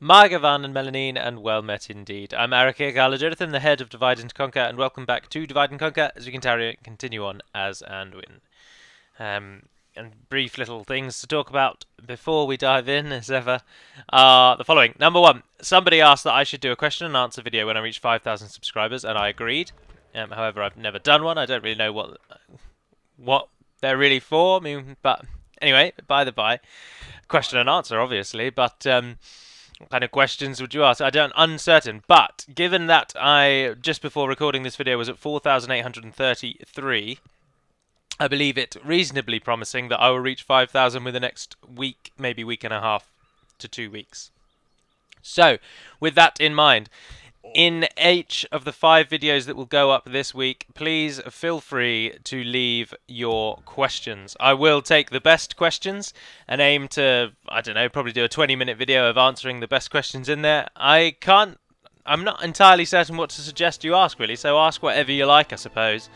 Margavan and Melanine, and well met indeed. I'm Arachir Galajonathan, the head of Divide and Conquer, and welcome back to Divide and Conquer as we continue on as Anduin. And brief little things to talk about before we dive in, as ever, are the following. Number one, somebody asked that I should do a question and answer video when I reach 5,000 subscribers, and I agreed. However, I've never done one. I don't really know what they're really for. I mean, but anyway, by the by, question and answer, obviously, but what kind of questions would you ask? I don't uncertain, but given that I just before recording this video was at 4,833, I believe it reasonably promising that I will reach 5,000 within the next week, maybe week and a half to 2 weeks. So, with that in mind, in each of the 5 videos that will go up this week, please feel free to leave your questions. I will take the best questions and aim to, I don't know, probably do a 20-minute video of answering the best questions in there. I'm not entirely certain what to suggest you ask, really, so ask whatever you like, I suppose.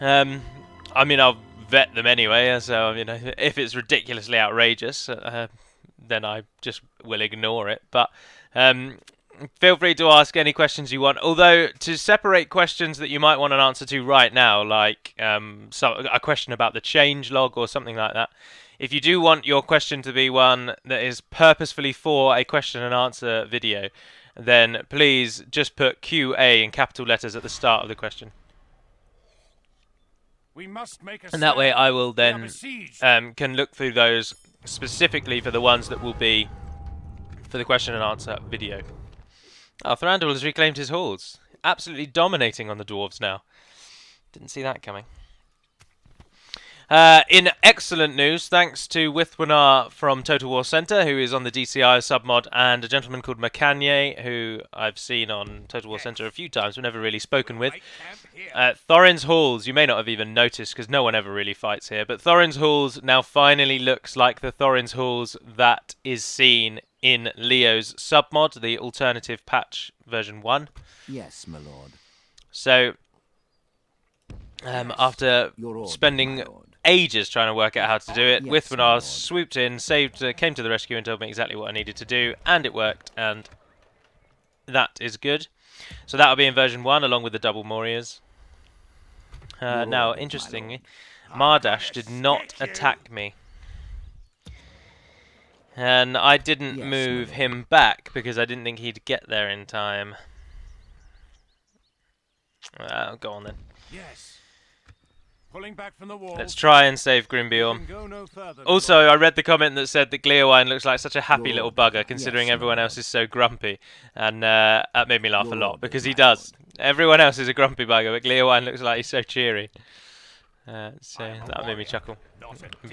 I mean, I'll vet them anyway, so, you know, if it's ridiculously outrageous, then I just will ignore it, but feel free to ask any questions you want, although to separate questions that you might want an answer to right now, like a question about the change log or something like that, if you do want your question to be one that is purposefully for a question and answer video, then please just put QA in capital letters at the start of the question. We must make a and that way I will then can look through those specifically for the ones that will be for the question and answer video. Thranduil has reclaimed his halls. Absolutely dominating on the dwarves now. Didn't see that coming. In excellent news, thanks to Withwinar from Total War Center, who is on the DCI Submod, and a gentleman called Macanye, who I've seen on Total War Center a few times, but never really spoken with. Thorin's Halls, you may not have even noticed, because no one ever really fights here, but Thorin's Halls now finally looks like the Thorin's Halls that is seen in Leo's Submod, the alternative patch version 1. Yes, my lord. So, after spending ages trying to work out how to do it, Withwinar swooped in, came to the rescue and told me exactly what I needed to do, and it worked, and that is good. So that will be in version 1, along with the double Morias. Now, interestingly, Mardash did not attack me. And I didn't move him back because I didn't think he'd get there in time. Go on then. Yes. Pulling back from the wall. Let's try and save Grimbeorn. Also, I read the comment that said that Gleowine looks like such a happy little bugger, considering everyone else is so grumpy. And that made me laugh a lot, because he does. Everyone else is a grumpy bugger, but Gleowine looks like he's so cheery. So that made me chuckle.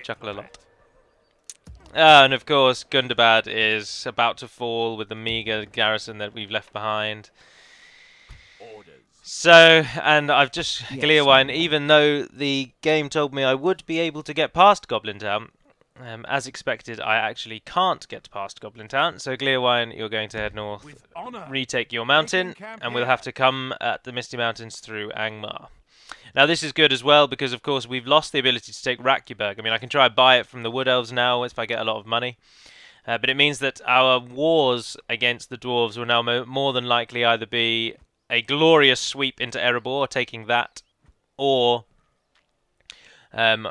Chuckle a lot. And of course, Gundabad is about to fall with the meager garrison that we've left behind. So, and I've just, Gleowine, even though the game told me I would be able to get past Goblin Town, as expected, I actually can't get past Goblin Town. So, Gleowine, you're going to head north, retake your mountain, and we'll have to come at the Misty Mountains through Angmar. Now, this is good as well, because, of course, we've lost the ability to take Rakyberg. I mean, I can try and buy it from the Wood Elves now if I get a lot of money. But it means that our wars against the Dwarves will now more than likely either be a glorious sweep into Erebor, taking that, or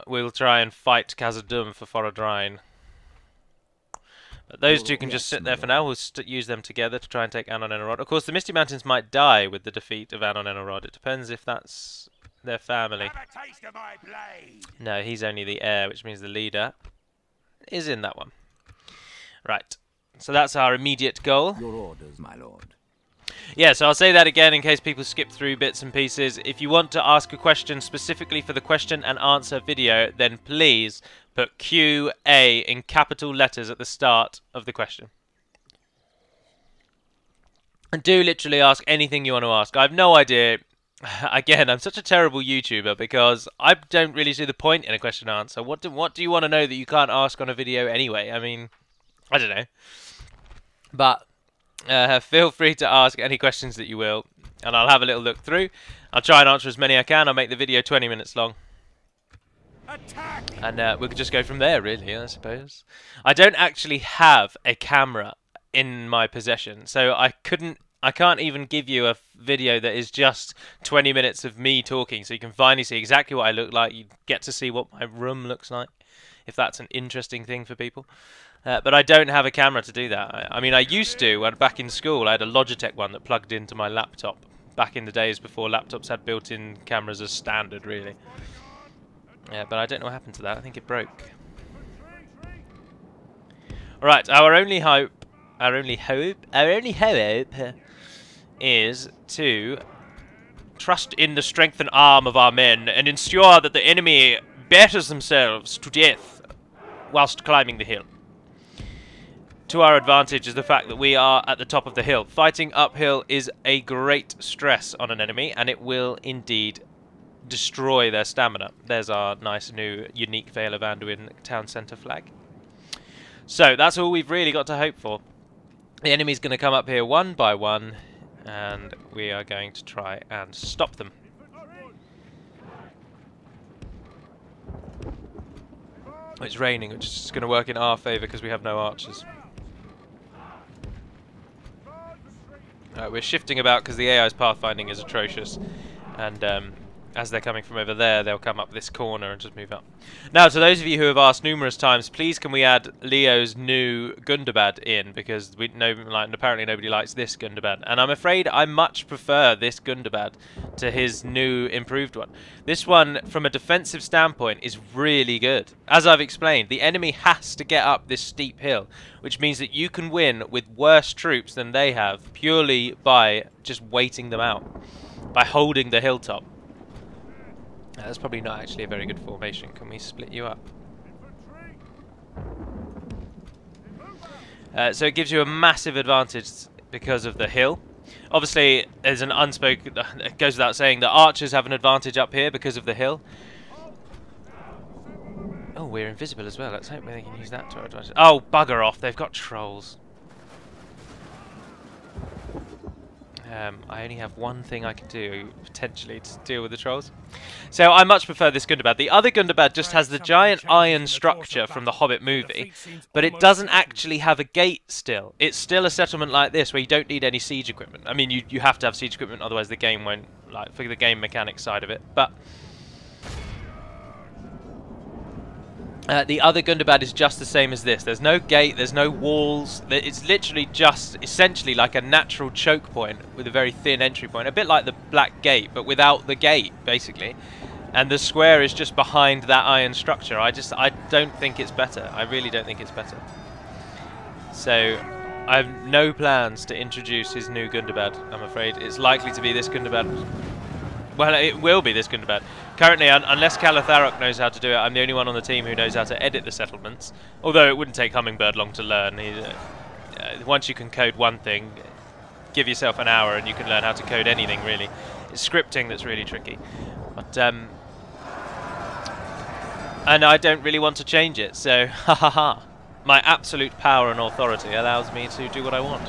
we'll try and fight Khazad-dûm for Foradrain. But those two can just sit there for now. We'll use them together to try and take Anon-Enarod. Of course, the Misty Mountains might die with the defeat of Anon-Enarod. It depends if that's their family. No, he's only the heir, which means the leader is in that one. Right. So that's our immediate goal. Your orders, my lord. Yeah, so I'll say that again in case people skip through bits and pieces. If you want to ask a question specifically for the question and answer video, then please put QA in capital letters at the start of the question. And do literally ask anything you want to ask. I have no idea. Again, I'm such a terrible YouTuber because I don't really see the point in a question and answer. What do you want to know that you can't ask on a video anyway? I mean, I don't know. But feel free to ask any questions that you will, and I'll have a little look through. I'll try and answer as many as I can. I'll make the video 20 minutes long. And we could just go from there, really, I suppose. I don't actually have a camera in my possession, so I can't even give you a video that is just 20 minutes of me talking, so you can finally see exactly what I look like. You get to see what my room looks like, if that's an interesting thing for people. But I don't have a camera to do that. I mean, I used to, when back in school, I had a Logitech one that plugged into my laptop, back in the days before laptops had built-in cameras as standard, really. Yeah, but I don't know what happened to that. I think it broke. Alright, our only hope is to trust in the strength and arm of our men and ensure that the enemy batters themselves to death whilst climbing the hill. To our advantage is the fact that we are at the top of the hill. Fighting uphill is a great stress on an enemy, and it will indeed destroy their stamina. There's our nice new unique Vale of Anduin town centre flag. So that's all we've really got to hope for. The enemy's going to come up here one by one, and we are going to try and stop them. It's raining, which is going to work in our favour because we have no archers. We're shifting about because the AI's pathfinding is atrocious, and as they're coming from over there, they'll come up this corner and just move up. Now, to those of you who have asked numerous times, please can we add Leo's new Gundabad in, because we know, like, apparently nobody likes this Gundabad, and I'm afraid I much prefer this Gundabad to his new improved one. This one, from a defensive standpoint, is really good. As I've explained, the enemy has to get up this steep hill, which means that you can win with worse troops than they have purely by just waiting them out, by holding the hilltop. That's probably not actually a very good formation. Can we split you up? So it gives you a massive advantage because of the hill. Obviously, there's an unspoken... it goes without saying that archers have an advantage up here because of the hill. Oh, we're invisible as well. Let's hope they can use that to our advantage. Oh, bugger off. They've got trolls. I only have one thing I can do, potentially, to deal with the trolls. So I much prefer this Gundabad. The other Gundabad just has the giant iron structure from the Hobbit movie, but it doesn't actually have a gate still. It's still a settlement like this, where you don't need any siege equipment. I mean, you have to have siege equipment, otherwise the game won't, like, for the game mechanics side of it. But the other Gundabad is just the same as this. There's no gate, there's no walls. It's literally just essentially like a natural choke point with a very thin entry point. A bit like the Black Gate, but without the gate, basically. And the square is just behind that iron structure. I don't think it's better. I really don't think it's better. So I have no plans to introduce his new Gundabad, I'm afraid. It's likely to be this Gundabad. Well, it will be this Gundabad. Currently, unless Calatharok knows how to do it, I'm the only one on the team who knows how to edit the settlements. Although it wouldn't take Hummingbird long to learn. Once you can code one thing, give yourself an hour and you can learn how to code anything, really. It's scripting that's really tricky. But, and I don't really want to change it, so ha ha ha. My absolute power and authority allows me to do what I want.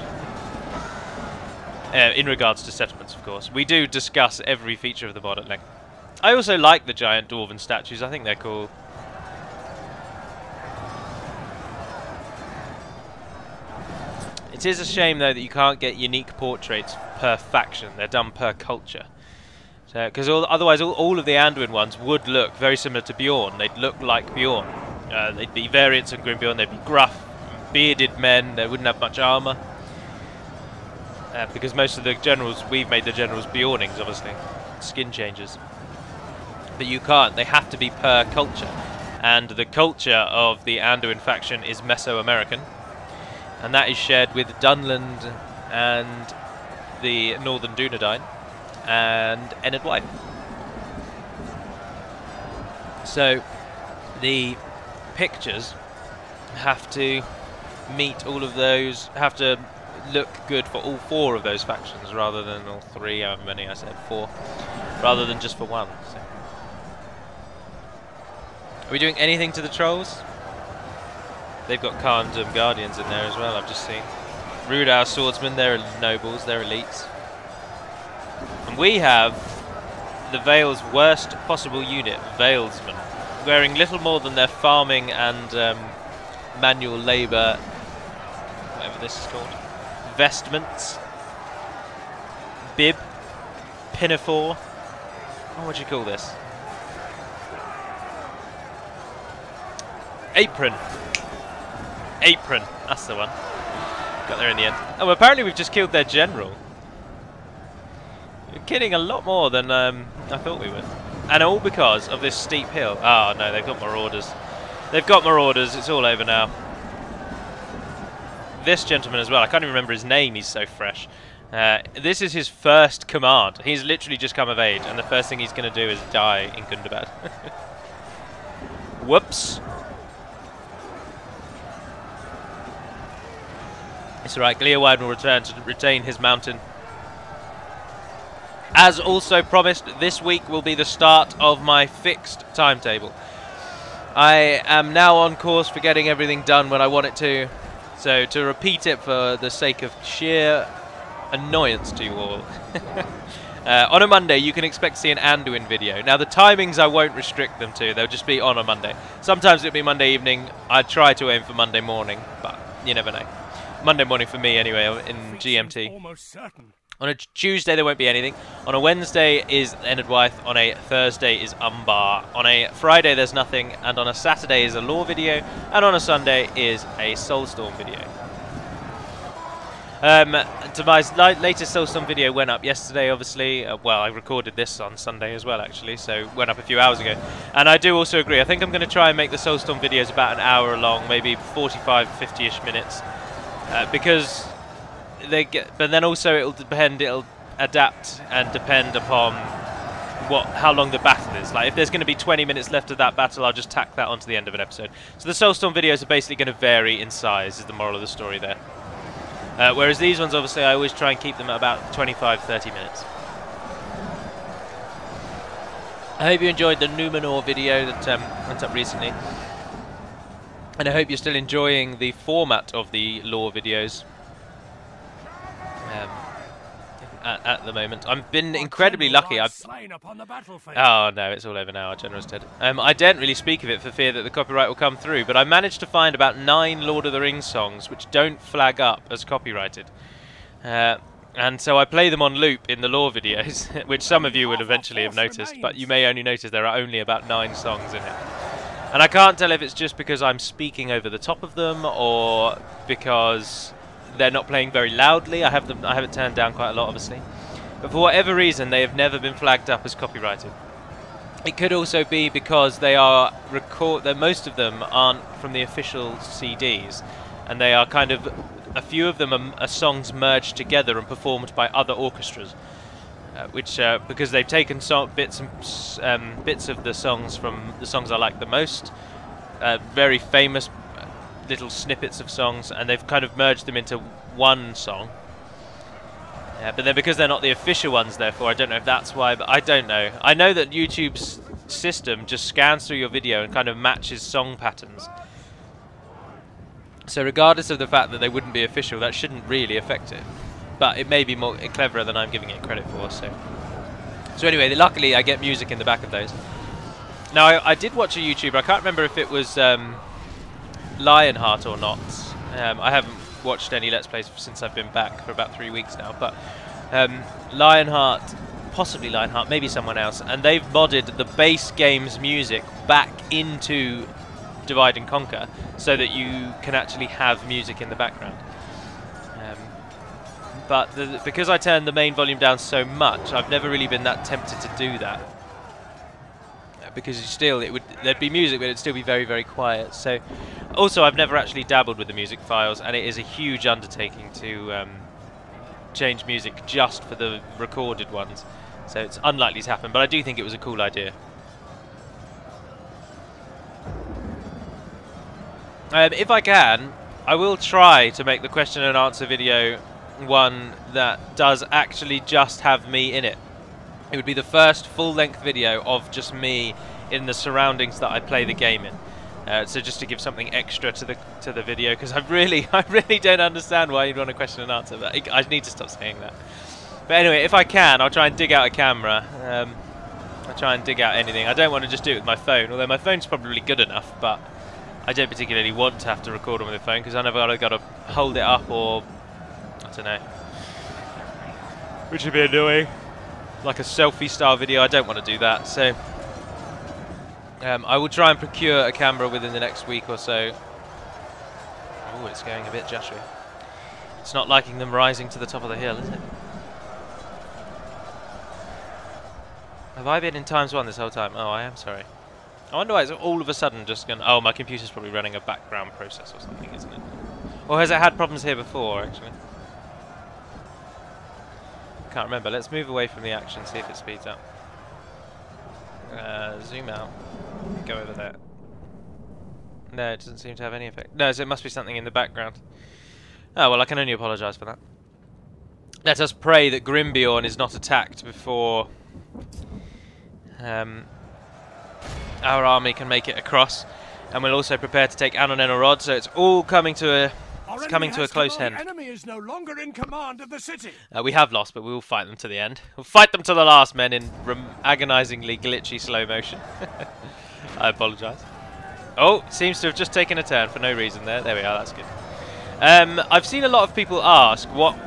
In regards to settlements, of course. We do discuss every feature of the mod at length. I also like the giant dwarven statues. I think they're cool. It is a shame, though, that you can't get unique portraits per faction. They're done per culture. Because otherwise all of the Anduin ones would look very similar to Beorn. They'd look like Beorn. They'd be variants of Grim Beorn. They'd be gruff, bearded men. They wouldn't have much armour. Because most of the generals, we've made the generals Beornings, obviously. Skin changes. But you can't. They have to be per culture. And the culture of the Anduin faction is Mesoamerican. And that is shared with Dunland and the Northern Dunedain and Enid White. So the pictures have to meet all of those, have to look good for all four of those factions rather than all three, however many I said, four, rather than just for one. So. Are we doing anything to the trolls? They've got Kharndom Guardians in there as well, I've just seen. Rudar Swordsmen, they're nobles, they're elites. And we have the Vale's worst possible unit, Valesmen, wearing little more than their farming and manual labour, whatever this is called. Vestments. Bib. Pinafore. What would you call this? Apron. Apron. That's the one. Got there in the end. Oh, apparently we've just killed their general. We're killing a lot more than I thought we would. And all because of this steep hill. Oh no, they've got marauders. They've got marauders. It's all over now. This gentleman as well. I can't even remember his name. He's so fresh. This is his first command. He's literally just come of age, and the first thing he's going to do is die in Gundabad. Whoops. It's alright, Gleowide will return to retain his mountain. As also promised, this week will be the start of my fixed timetable. I am now on course for getting everything done when I want it to. So to repeat it for the sake of sheer annoyance to you all. On a Monday you can expect to see an Anduin video. Now the timings I won't restrict them to, they'll just be on a Monday. Sometimes it'll be Monday evening, I try to aim for Monday morning, but you never know. Monday morning for me anyway, in GMT. Almost certain. On a Tuesday there won't be anything. On a Wednesday is Enedwythe. On a Thursday is Umbar. On a Friday there's nothing. And on a Saturday is a lore video. And on a Sunday is a Soulstorm video. To my latest Soulstorm video went up yesterday, obviously. Well, I recorded this on Sunday as well, actually, so went up a few hours ago. And I do also agree. I think I'm going to try and make the Soulstorm videos about an hour long, maybe 45, 50-ish minutes. Because they get, but then also it'll adapt and depend upon how long the battle is. Like if there's going to be 20 minutes left of that battle, I'll just tack that onto the end of an episode. So the Soulstorm videos are basically going to vary in size, is the moral of the story there. Whereas these ones, obviously, I always try and keep them at about 25-30 minutes. I hope you enjoyed the Numenor video that went up recently. And I hope you're still enjoying the format of the lore videos at the moment. I've been incredibly lucky. Oh no, it's all over now. Our general's dead. I daren't really speak of it for fear that the copyright will come through, but I managed to find about 9 Lord of the Rings songs which don't flag up as copyrighted. And so I play them on loop in the lore videos, which some of you would eventually have noticed, but you may only notice there are only about 9 songs in it. And I can't tell if it's just because I'm speaking over the top of them or because they're not playing very loudly. I have it turned down quite a lot, obviously. But for whatever reason, they have never been flagged up as copyrighted. It could also be because they are most of them aren't from the official CDs, and they are kind of a few of them are songs merged together and performed by other orchestras. Which, because they've taken bits of the songs from the songs I like the most, very famous little snippets of songs, and they've kind of merged them into one song. But then because they're not the official ones, therefore, I don't know if that's why, but I don't know. I know that YouTube's system just scans through your video and kind of matches song patterns. So regardless of the fact that they wouldn't be official, that shouldn't really affect it. But it may be more cleverer than I'm giving it credit for. So anyway, luckily I get music in the back of those. Now I did watch a YouTuber. I can't remember if it was Lionheart or not. I haven't watched any Let's Plays since I've been back for about 3 weeks now. But Lionheart, possibly Lionheart, maybe someone else, and they've modded the base game's music back into Divide and Conquer so that you can actually have music in the background. But because I turned the main volume down so much, I've never really been that tempted to do that. Because there'd be music, but it'd still be very, very quiet. So, also, I've never actually dabbled with the music files, and it is a huge undertaking to change music just for the recorded ones. So it's unlikely to happen, but I do think it was a cool idea. If I can, I will try to make the question and answer video one that does actually just have me in it. It would be the first full-length video of just me in the surroundings that I play the game in. So just to give something extra to the video, because I really don't understand why you'd want a question and answer. But I need to stop saying that. But anyway, if I can, I'll try and dig out a camera. I'll try and dig out anything. I don't want to just do it with my phone, although my phone's probably good enough. But I don't particularly want to have to record on the phone because I never got to hold it up or I don't know, which would be annoying. Like a selfie style video, I don't want to do that. So I will try and procure a camera within the next week or so. Oh, it's going a bit joshy. It's not liking them rising to the top of the hill, is it? Have I been in ×1 this whole time? Oh, I am sorry. I wonder why it's all of a sudden just gone. Oh, my computer's probably running a background process or something, isn't it? Or has it had problems here before, actually? Can't remember. Let's move away from the action, see if it speeds up. Zoom out. Go over there. No, it doesn't seem to have any effect. No, so it must be something in the background. Oh, well, I can only apologise for that. Let us pray that Grimbeorn is not attacked before our army can make it across. And we'll also prepare to take Anduin and Éothéod, so it's all coming to a close end. Enemy is no longer in command of the city. We have lost, but we will fight them to the end. We'll fight them to the last, men, in agonisingly glitchy slow motion. I apologise. Oh, seems to have just taken a turn for no reason there. There we are, that's good. I've seen a lot of people ask, what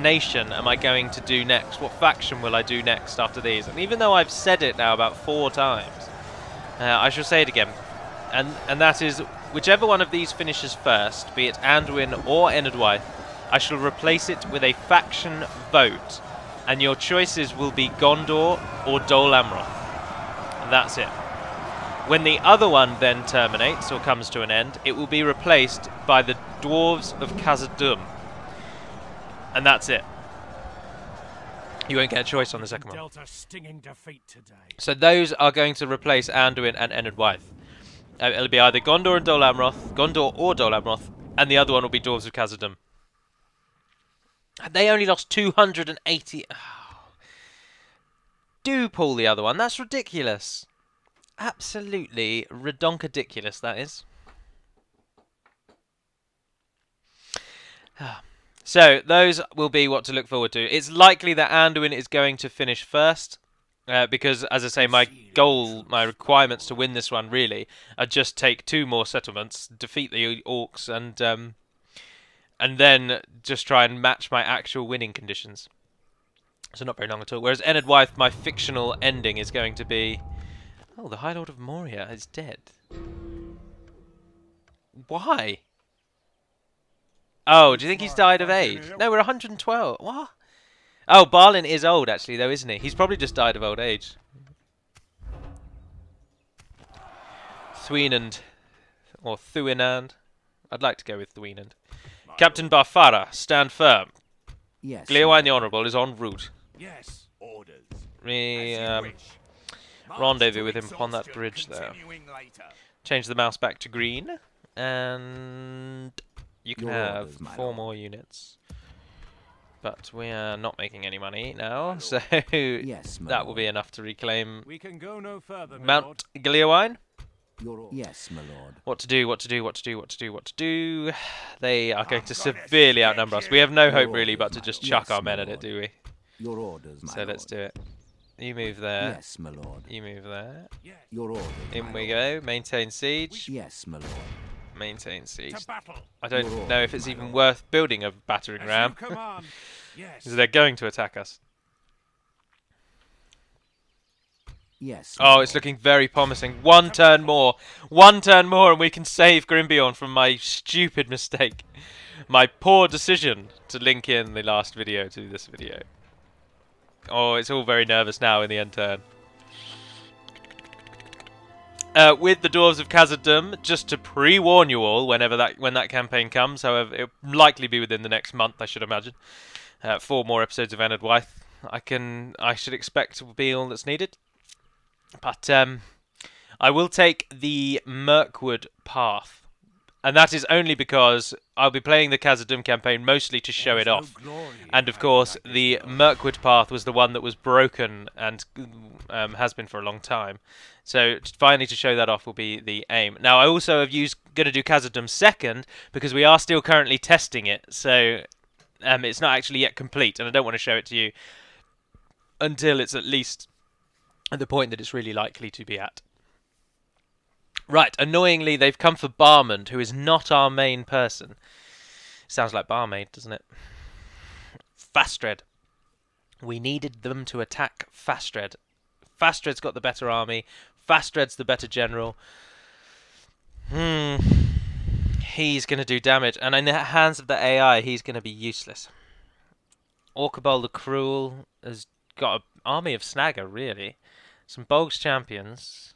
nation am I going to do next? What faction will I do next after these? And even though I've said it now about 4 times, I shall say it again. And that is, whichever one of these finishes first, be it Anduin or Éothéod, I shall replace it with a faction vote. And your choices will be Gondor or Dol Amroth. And that's it. When the other one then terminates or comes to an end, it will be replaced by the Dwarves of Khazad-dûm. And that's it. You won't get a choice on the second one. Dealt a stinging defeat today. So those are going to replace Anduin and Éothéod. It'll be either Gondor and Dol Amroth, Gondor or Dol Amroth, and the other one will be Dwarves of Khazad-dûm. They only lost 280. Oh. Do pull the other one. That's ridiculous. Absolutely redonkulous, that is. So, those will be what to look forward to. It's likely that Anduin is going to finish first, because, as I say, my goal, my requirements to win this one, really, are just take 2 more settlements, defeat the orcs, and then just try and match my actual winning conditions. So not very long at all. Whereas Éothéod, my fictional ending is going to be... Oh, the High Lord of Moria is dead. Why? Oh, do you think he's died of age? No, we're 112. What? Oh, Balin is old, actually, though, isn't he? He's probably just died of old age. Thweenand. Or Thuinand. I'd like to go with Thweenand. Captain Barfara, stand firm. Yes. Gleoine the Honourable is en route. Yes, orders. We rendezvous with him upon that bridge there. Change the mouse back to green. And you can have 4 more units. But we are not making any money now, so that will be enough to reclaim We can go no further, Mount Gleoine. Yes, my lord. What to do, what to do, what to do, what to do, what to do. They are going to severely outnumber us. We have no hope really but to just chuck our men at it, do we? Your orders, my So let's do it. You move there. Yes, my lord. You move there. Your orders. In we go. Maintain siege. Yes, my lord. Maintain siege. To battle. I don't know if it's even worth building a battering ram. Yes. Because they're going to attack us. Yes. Oh, it's looking very promising. 1 turn more. 1 turn more and we can save Grimbeorn from my stupid mistake. My poor decision to link in the last video to this video. Oh, it's all very nervous now in the end turn. With the Dwarves of Khazad-dûm, just to pre-warn you all when that campaign comes, however, it will likely be within the next month, I should imagine. 4 more episodes of Éothéod. I should expect to be all that's needed. But I will take the Mirkwood path. And that is only because I'll be playing the Khazad-dûm campaign mostly to show it off. And of course, the Mirkwood path was the one that was broken and has been for a long time. So finally to show that off will be the aim. Now I also have going to do Khazad-dûm second because we are still currently testing it. So it's not actually yet complete and I don't want to show it to you until it's at least at the point that it's really likely to be at. Right, annoyingly, they've come for Barmond, who is not our main person. Sounds like barmaid, doesn't it? Fastred. We needed them to attack Fastred. Fastred's got the better army. Fastred's the better general. He's going to do damage. And in the hands of the AI, he's going to be useless. Orcabol the Cruel has got an army of Snagger, really. Some Bolgs champions.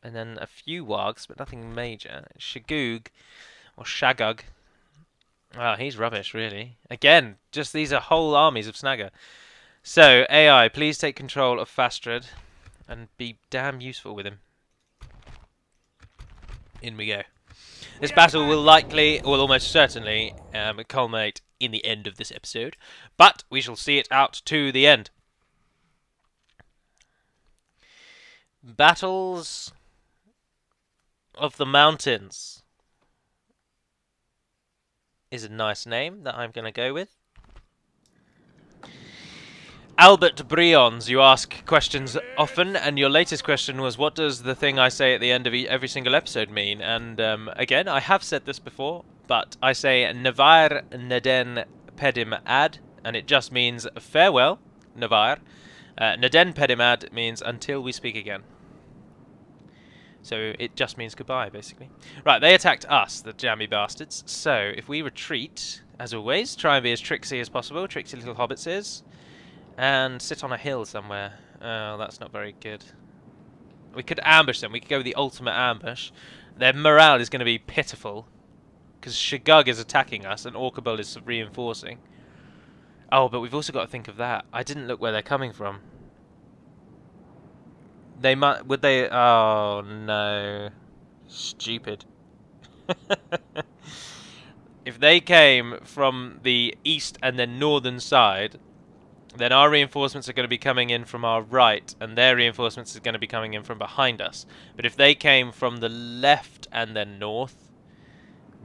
And then a few Wargs, but nothing major. Shagug, or Shagug. Oh, he's rubbish, really. Again, just these are whole armies of Snagger. So, AI, please take control of Fastred and be damn useful with him. In we go. This battle will likely, or almost certainly, culminate in the end of this episode, but we shall see it out to the end. Battles of the Mountains is a nice name that I'm going to go with. Albert Brions, you ask questions often, and your latest question was, what does the thing I say at the end of every single episode mean? And again, I have said this before, but I say Navar Neden Pedim Ad, and it just means farewell, Navar. Neden Pedim Ad means until we speak again. So it just means goodbye, basically. Right, they attacked us, the jammy bastards. So if we retreat, as always, try and be as tricksy as possible, tricksy little hobbits is. And sit on a hill somewhere. Oh, that's not very good. We could ambush them. We could go with the ultimate ambush. Their morale is going to be pitiful. Because Shagug is attacking us and Orcabol is reinforcing. Oh, but we've also got to think of that. I didn't look where they're coming from. They might... Would they... Oh, no. Stupid. If they came from the east and then northern side... then our reinforcements are going to be coming in from our right, and their reinforcements are going to be coming in from behind us. But if they came from the left and then north,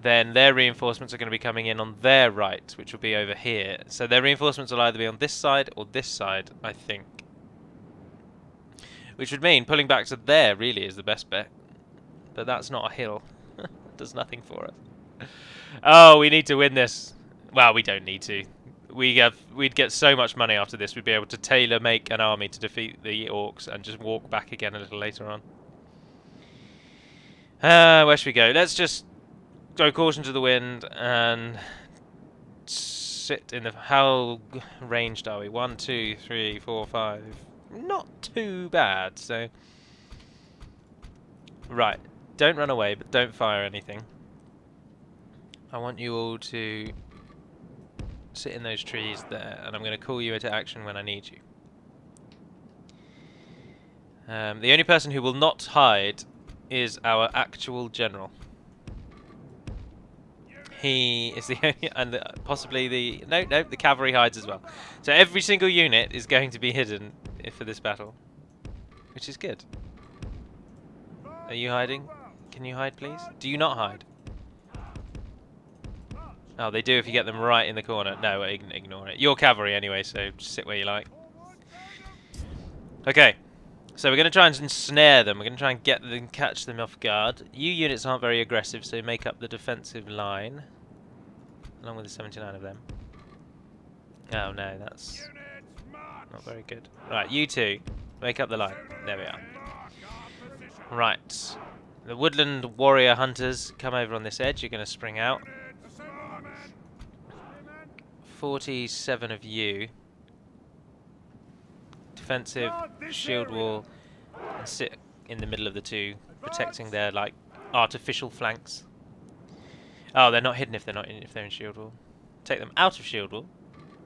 then their reinforcements are going to be coming in on their right, which will be over here. So their reinforcements will either be on this side or this side, I think. Which would mean pulling back to there really is the best bet. But that's not a hill. It does nothing for us. Oh, we need to win this. Well, we don't need to. We'd get so much money after this. We'd be able to tailor-make an army to defeat the orcs and just walk back again a little later on. Where should we go? Let's just throw caution to the wind and sit in the... How ranged are we? 1, 2, 3, 4, 5. Not too bad, so... Right. Don't run away, but don't fire anything. I want you all to... sit in those trees there, and I'm going to call you into action when I need you. The only person who will not hide is our actual general. He is the only, and possibly the... No, the cavalry hides as well. So every single unit is going to be hidden for this battle, which is good. Are you hiding? Can you hide, please? Do you not hide? Oh, they do if you get them right in the corner. No, ignore it. You're cavalry anyway, so just sit where you like. Okay, so we're going to try and ensnare them. We're going to try and get them, catch them off guard. You units aren't very aggressive, so make up the defensive line, along with the 79 of them. Oh no, that's not very good. Right, you two, make up the line. There we are. Right, the woodland warrior hunters come over on this edge. You're going to spring out. 47 of you. Defensive, shield wall, and sit in the middle of the two, protecting their like artificial flanks. Oh, they're not hidden if they're in shield wall. Take them out of shield wall,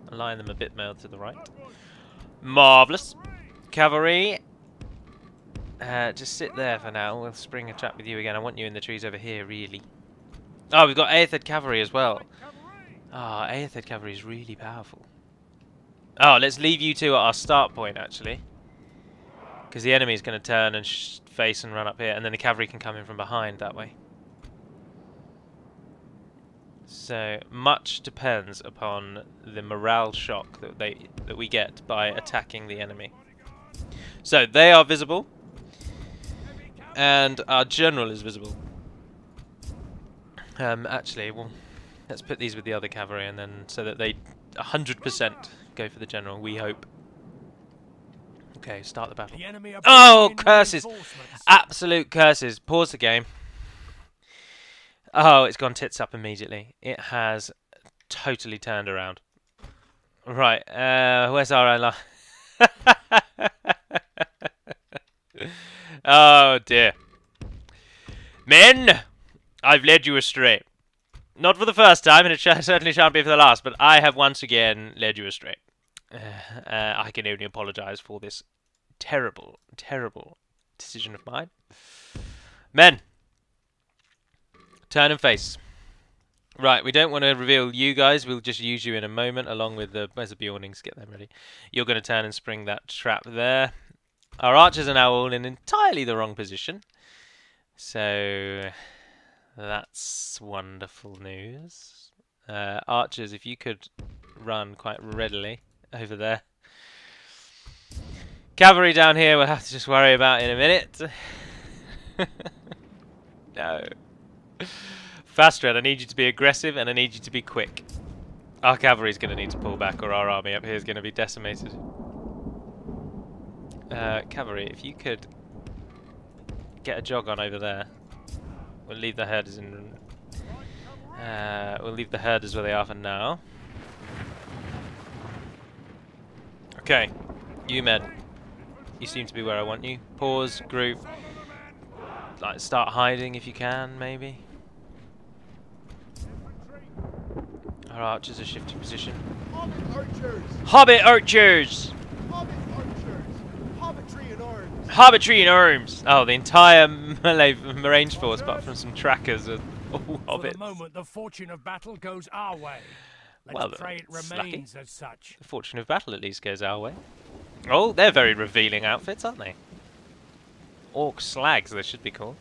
align them a bit more to the right. Marvelous. Cavalry. Just sit there for now. We'll spring a chat with you again. I want you in the trees over here, really. Oh, we've got Éothéod cavalry as well. Ah, Éothéod cavalry is really powerful. Oh, let's leave you two at our start point, actually. Because the enemy is going to turn and face and run up here, and then the cavalry can come in from behind that way. So, much depends upon the morale shock that we get by attacking the enemy. So, they are visible. and our general is visible. Actually, well, let's put these with the other cavalry, and then so that they 100% go for the general. We hope. Okay, start the battle. The enemy are Oh, bringing in curses! reinforcements. Absolute curses. Pause the game. Oh, it's gone tits up immediately. It has totally turned around. Right, where's our ally? Oh dear. Men, I've led you astray. Not for the first time, and it certainly shan't be for the last, but I have once again led you astray. I can only apologise for this terrible, terrible decision of mine. Men, turn and face. Right, we don't want to reveal you guys. We'll just use you in a moment, along with the... Where's the Beornings? Get them ready. You're going to turn and spring that trap there. Our archers are now all in entirely the wrong position. So, that's wonderful news. Archers, if you could run quite readily over there. Cavalry down here we'll have to just worry about in a minute. No. Fastred, I need you to be aggressive and I need you to be quick. Our cavalry's going to need to pull back or our army up here is going to be decimated. Cavalry, if you could get a jog on over there. We'll leave the herders in... we'll leave the herders where they are for now. Okay, you men. You seem to be where I want you. Pause, group. Like, start hiding if you can, maybe. Our archers are shifting position. Hobbit archers! Hobbit archers! Hobbit archers! Hobbitry in arms! Hobbitry in arms! Oh, the entire Marine force, apart from some trackers, are all For hobbits. the moment, the fortune of battle goes our way. Let's Well, pray it that's lucky. remains as such. The fortune of battle at least goes our way. Oh, they're very revealing outfits, aren't they? Orc slags, they should be called.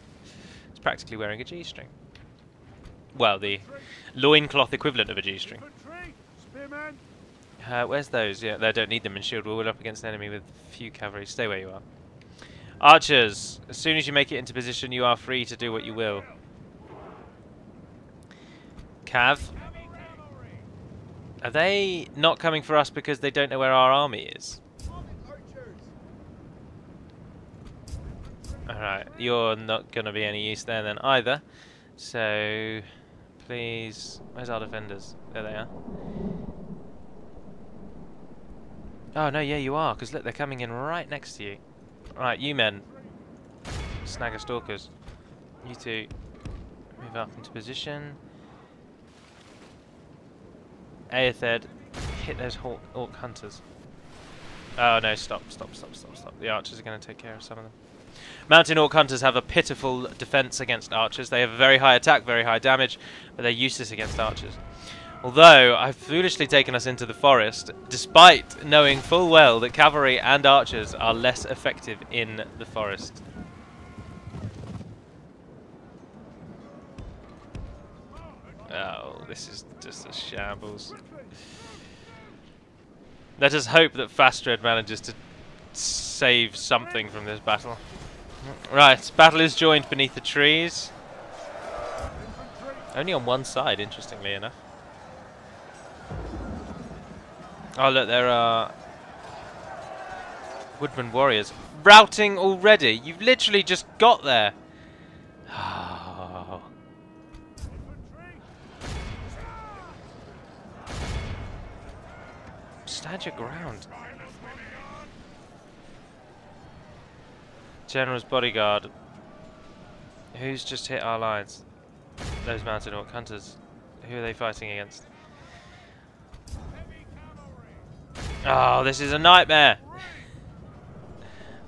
It's practically wearing a G-string. Well, the loincloth equivalent of a G-string. Infantry! Spearmen! Where's those? Yeah, they don't need them in shield. We're up against an enemy with few cavalry. Stay where you are. Archers, as soon as you make it into position, you are free to do what you will. Cav, are they not coming for us because they don't know where our army is? Hobbit archers! Alright, you're not going to be any use there then either. So, please... Where's our defenders? There they are. Oh, no, yeah, you are, because look, they're coming in right next to you. Right, you men. Snagger stalkers. You two, move up into position. Éothéod, hit those orc hunters. Oh, no, stop. The archers are going to take care of some of them. Mountain Orc Hunters have a pitiful defense against archers. They have a very high attack, very high damage, but they're useless against archers. Although, I've foolishly taken us into the forest, despite knowing full well that cavalry and archers are less effective in the forest. Oh, this is just a shambles. Let us hope that Fastred manages to save something from this battle. Right, battle is joined beneath the trees. Only on one side, interestingly enough. Oh look, there are woodman warriors routing already. You've literally just got there. Oh. Stand your ground. General's bodyguard. Who's just hit our lines? Those mountain orc hunters. Who are they fighting against? Oh, this is a nightmare.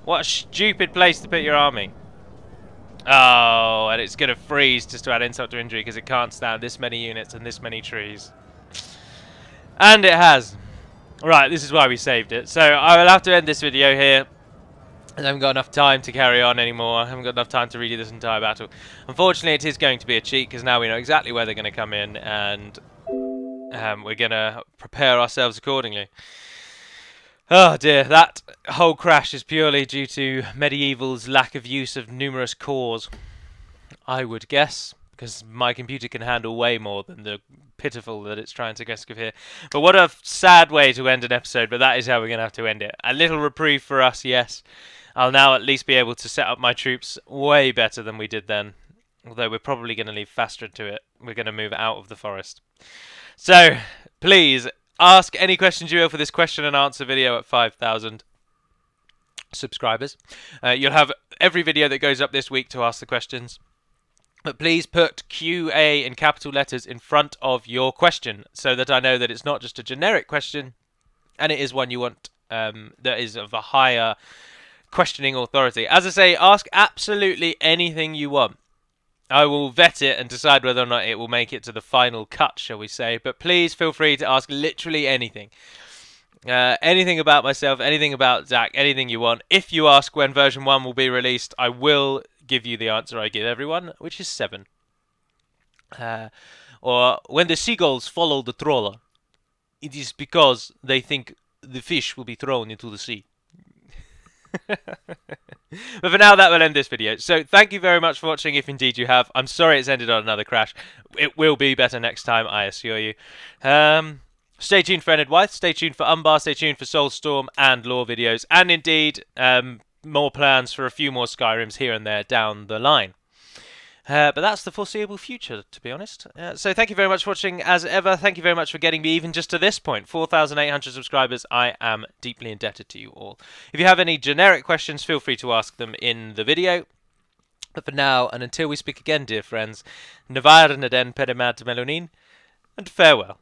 What a stupid place to put your army. Oh, and it's going to freeze just to add insult to injury because it can't stand this many units and this many trees. And it has. Right, this is why we saved it. So I will have to end this video here. I haven't got enough time to carry on anymore. I haven't got enough time to redo this entire battle. Unfortunately, it is going to be a cheat because now we know exactly where they're going to come in and we're going to prepare ourselves accordingly. Oh dear, that whole crash is purely due to Medieval's lack of use of numerous cores, I would guess, because my computer can handle way more than the pitiful that it's trying to give here. But what a sad way to end an episode, but that is how we're going to have to end it. A little reprieve for us, yes. I'll now at least be able to set up my troops way better than we did then. Although we're probably going to leave faster to it. We're going to move out of the forest. So, please, ask any questions you will for this question and answer video at 5,000 subscribers. You'll have every video that goes up this week to ask the questions. But please put QA in capital letters in front of your question so that I know that it's not just a generic question and it is one you want that is of a higher questioning authority. As I say, ask absolutely anything you want. I will vet it and decide whether or not it will make it to the final cut, shall we say. But please feel free to ask literally anything. Anything about myself, anything about Zach, anything you want. If you ask when version 1 will be released, I will give you the answer I give everyone, which is 7. Or when the seagulls follow the trawler, it is because they think the fish will be thrown into the sea. But for now, that will end this video. So thank you very much for watching, if indeed you have. I'm sorry it's ended on another crash. It will be better next time, I assure you. Stay tuned for Enid Wythe, stay tuned for Umbar, stay tuned for Soulstorm and lore videos, and indeed more plans for a few more Skyrims here and there down the line. But that's the foreseeable future, to be honest. So thank you very much for watching, as ever. Thank you very much for getting me even just to this point. 4,800 subscribers. I am deeply indebted to you all. If you have any generic questions, feel free to ask them in the video. But for now, and until we speak again, dear friends, Navar Naden Pedemat Melonin, and farewell.